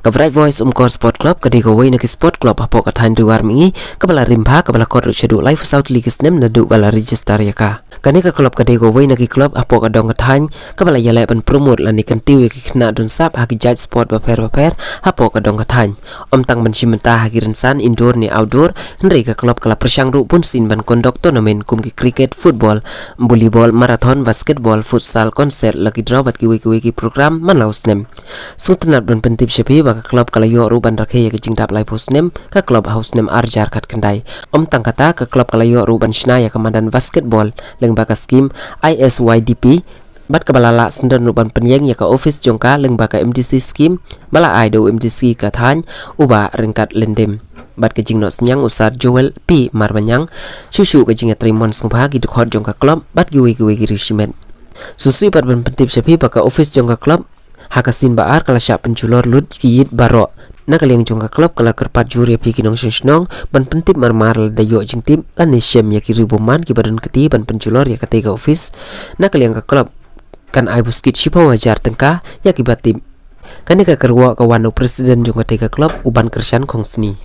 Bright Voice Sport Club kadiko way na sport club hapo katahan duar mingi kabala rimba kabala kod ruchadu life South League snem na du bala register ya ka kani ka club kadiko way na club hapo kadong katahan kabala yalai ban promote lani kan tiwi kina don sap haki judge sport baper hapo kadong katahan tang ban simenta haki rensan indoor ni outdoor henry ka club kala persang ru pun sin ban kondok tournament kum ki cricket football volleyball marathon basketball futsal concert lagi draw bat ki wiki program manlau snem sutanat ban pentip sepi ka club kalayo ruban rakhe ya kejing dap lai posnem ka club house nem arjar kat kendai tang kata ka club kalayo ruban shna ya komandan basketball leng baka skim ISYDP bat kabalala sendan ruban penyeng ya ka office jongka leng baka MDC skim bala aido MDC kathan uba ringkat lendem bat kejing no senyang usar Joel P Marbanyang susu kejing trimon sungpa gitu khot jongka club bat giwe rishimen susui bat ban pentip sepi baka office jongka club hakasin baar kala syak penjulor lut kiyit baro nakaliang jongka klub kala kerpat juri api kinong sunong ban pentip marmar dayo jing tim lani syem ya kiri boman ki badan keti ban penjulor ya ketiga office nakaliang ka klub kan ai buskit sipa wajar tengka ya kibat tim kani ka kerwa ka wanu presiden jongka tiga klub uban kersan kongsni